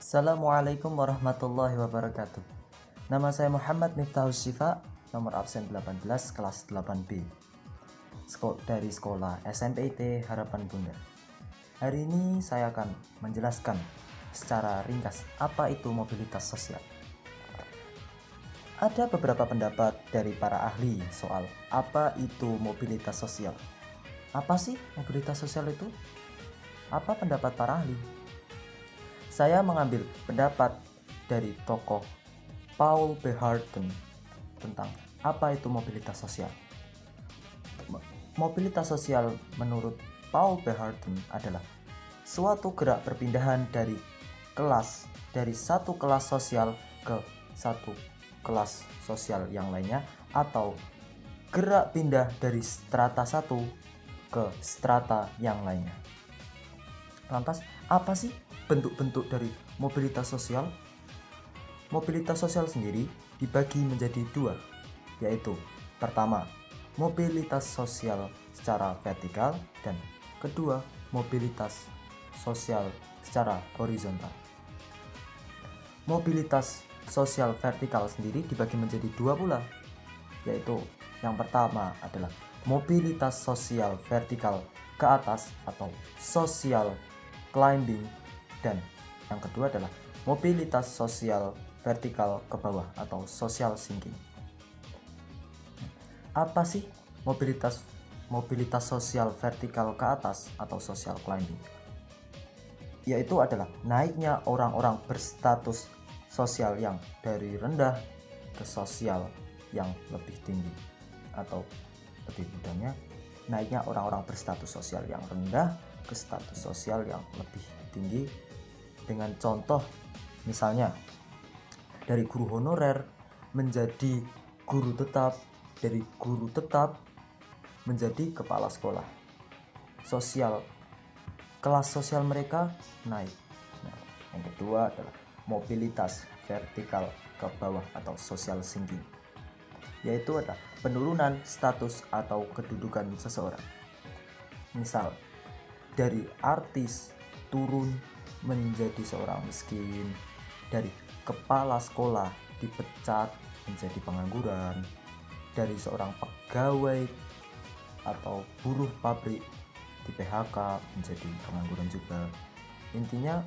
Assalamualaikum warahmatullahi wabarakatuh. Nama saya Muhammad Miftahus Syifa, nomor absen 18 kelas 8B. Dari sekolah SMPIT Harapan Bunda. Hari ini saya akan menjelaskan secara ringkas apa itu mobilitas sosial. Ada beberapa pendapat dari para ahli soal apa itu mobilitas sosial. Apa sih mobilitas sosial itu? Apa pendapat para ahli? Saya mengambil pendapat dari tokoh Paul Beharden tentang apa itu mobilitas sosial. Mobilitas sosial menurut Paul Beharden adalah suatu gerak perpindahan dari satu kelas sosial ke satu kelas sosial yang lainnya, atau gerak pindah dari strata satu ke strata yang lainnya. Lantas, apa sih bentuk-bentuk dari mobilitas sosial? Mobilitas sosial sendiri dibagi menjadi dua, yaitu pertama, mobilitas sosial secara vertikal, dan kedua, mobilitas sosial secara horizontal. Mobilitas sosial vertikal sendiri dibagi menjadi dua pula, yaitu yang pertama adalah mobilitas sosial vertikal ke atas atau social climbing, dan yang kedua adalah mobilitas sosial vertikal ke bawah atau social sinking. Apa sih mobilitas sosial vertikal ke atas atau social climbing? Yaitu adalah naiknya orang-orang berstatus sosial yang dari rendah ke sosial yang lebih tinggi, atau lebih mudahnya, naiknya orang-orang berstatus sosial yang rendah ke status sosial yang lebih tinggi. Dengan contoh misalnya dari guru honorer menjadi guru tetap, dari guru tetap menjadi kepala sekolah. Kelas sosial mereka naik. Nah, yang kedua adalah mobilitas vertikal ke bawah atau social sinking, yaitu adalah penurunan status atau kedudukan seseorang. Misal, dari artis turun menjadi seorang miskin, dari kepala sekolah dipecat menjadi pengangguran, dari seorang pegawai atau buruh pabrik di PHK menjadi pengangguran juga. Intinya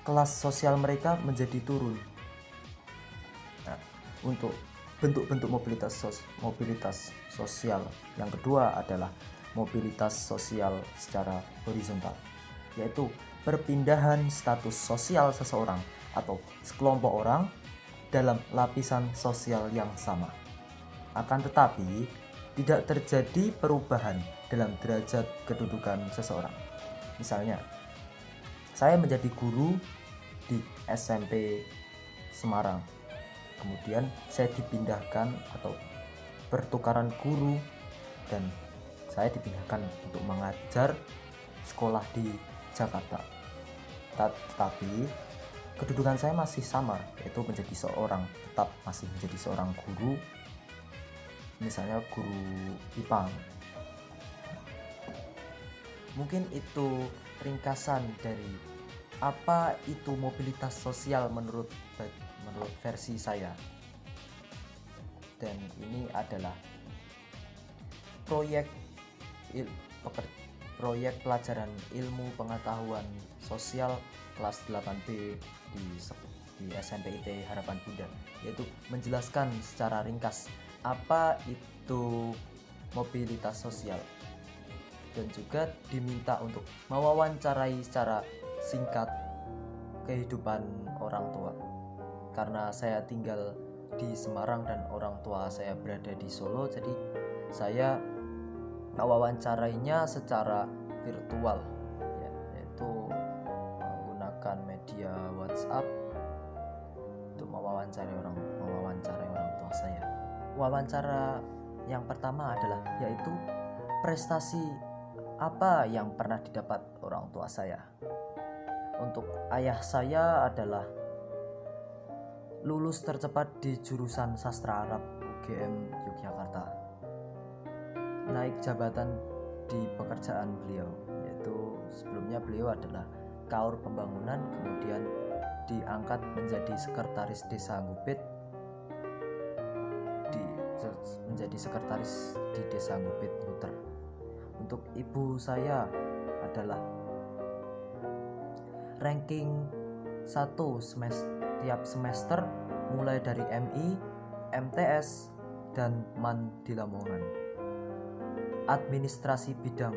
kelas sosial mereka menjadi turun. Nah, untuk bentuk-bentuk mobilitas sosial yang kedua adalah mobilitas sosial secara horizontal, yaitu perpindahan status sosial seseorang atau sekelompok orang dalam lapisan sosial yang sama. Akan tetapi, tidak terjadi perubahan dalam derajat kedudukan seseorang. Misalnya, saya menjadi guru di SMP Semarang. Kemudian saya dipindahkan atau pertukaran guru dan saya dipindahkan untuk mengajar sekolah di Jakarta. Tetapi kedudukan saya masih sama, yaitu masih menjadi seorang guru, misalnya guru IPA. Mungkin itu ringkasan dari apa itu mobilitas sosial menurut versi saya. Dan ini adalah proyek pelajaran ilmu pengetahuan sosial kelas 8B di SMPIT Harapan Bunda, yaitu menjelaskan secara ringkas apa itu mobilitas sosial, dan juga diminta untuk mewawancarai secara singkat kehidupan orang tua, karena saya tinggal di Semarang dan orang tua saya berada di Solo, jadi saya mewawancarainya secara virtual, yaitu menggunakan media WhatsApp untuk mewawancarai orang tua saya. Wawancara yang pertama adalah yaitu prestasi apa yang pernah didapat orang tua saya. Untuk ayah saya adalah lulus tercepat di jurusan sastra Arab UGM Yogyakarta, naik jabatan di pekerjaan beliau, yaitu sebelumnya beliau adalah Kaur Pembangunan, kemudian diangkat menjadi sekretaris desa Ngupit, menjadi sekretaris di desa Ngupit Muter. Untuk ibu saya adalah ranking 1 tiap semester mulai dari MI, MTS, dan MAN di Lamongan. Administrasi bidang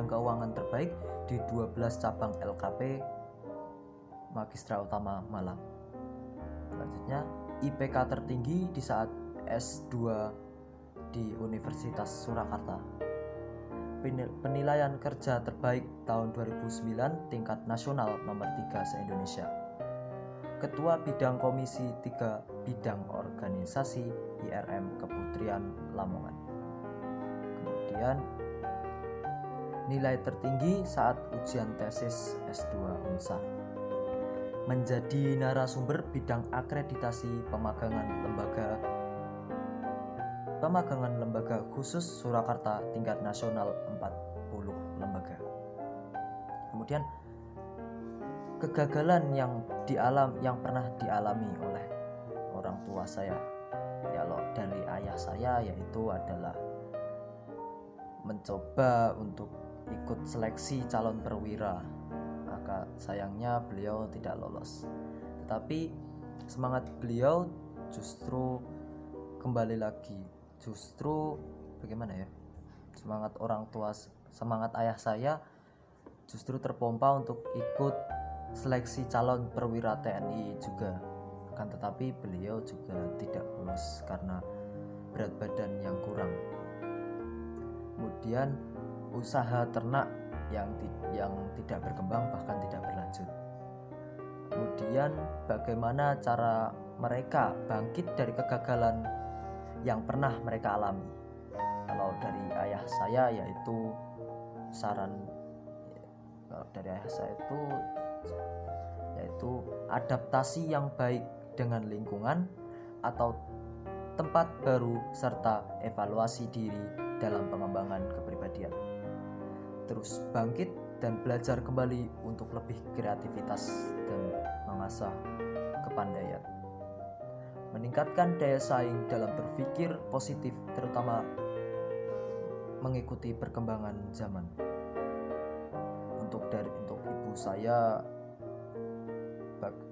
keuangan terbaik di 12 cabang LKP Magistra Utama Malang. Selanjutnya, IPK tertinggi di saat S2 di Universitas Surakarta. Penilaian kerja terbaik tahun 2009 tingkat nasional nomor 3 se-Indonesia. Ketua Bidang Komisi 3 Bidang Organisasi IRM Keputrian Lamongan. Kemudian nilai tertinggi saat ujian tesis S2 UNSA. Menjadi narasumber bidang akreditasi pemagangan lembaga khusus Surakarta tingkat nasional 40 lembaga. Kemudian kegagalan yang pernah dialami oleh orang tua saya, kalau dari ayah saya, yaitu adalah mencoba untuk ikut seleksi calon perwira. Maka sayangnya beliau tidak lolos. Tetapi semangat beliau justru kembali lagi. Semangat ayah saya justru terpompa untuk ikut seleksi calon perwira TNI juga. Akan tetapi beliau juga tidak lolos karena berat badan yang kurang. Kemudian usaha ternak yang tidak berkembang, bahkan tidak berlanjut. Kemudian bagaimana cara mereka bangkit dari kegagalan yang pernah mereka alami? Kalau dari ayah saya yaitu adaptasi yang baik dengan lingkungan atau tempat baru serta evaluasi diri dalam pengembangan kepribadian. Terus bangkit dan belajar kembali untuk lebih kreativitas dan mengasah kepandaian. Meningkatkan daya saing dalam berpikir positif, terutama mengikuti perkembangan zaman. Untuk ibu saya,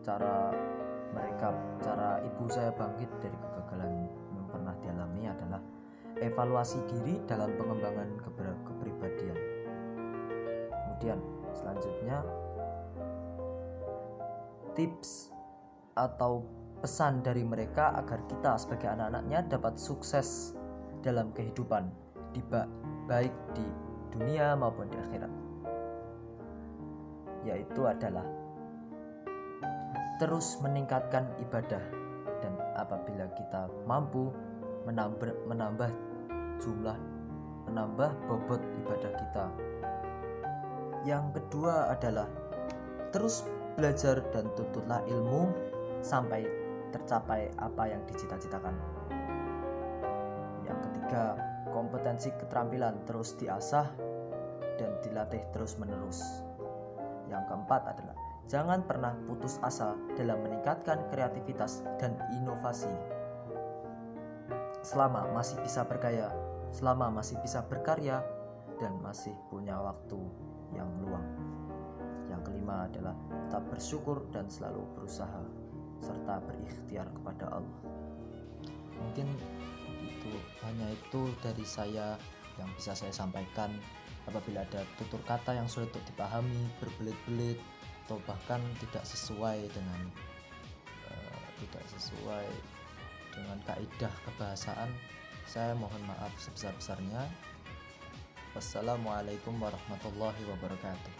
cara ibu saya bangkit dari kegagalan yang pernah dialami adalah evaluasi diri dalam pengembangan kepribadian. Kemudian selanjutnya, tips atau pesan dari mereka agar kita sebagai anak-anaknya dapat sukses dalam kehidupan, baik di dunia maupun di akhirat, yaitu adalah terus meningkatkan ibadah, dan apabila kita mampu menambah bobot ibadah kita. Yang kedua adalah terus belajar dan tuntutlah ilmu sampai tercapai apa yang dicita-citakan. Yang ketiga, kompetensi keterampilan terus diasah dan dilatih terus-menerus. Yang keempat adalah jangan pernah putus asa dalam meningkatkan kreativitas dan inovasi. Selama masih bisa berkarya dan masih punya waktu yang luang. Yang kelima adalah tetap bersyukur dan selalu berusaha serta berikhtiar kepada Allah. Mungkin hanya itu dari saya yang bisa saya sampaikan. Apabila ada tutur kata yang sulit untuk dipahami, berbelit-belit, atau bahkan tidak sesuai dengan kaidah kebahasaan, saya mohon maaf sebesar-besarnya. Wassalamualaikum warahmatullahi wabarakatuh.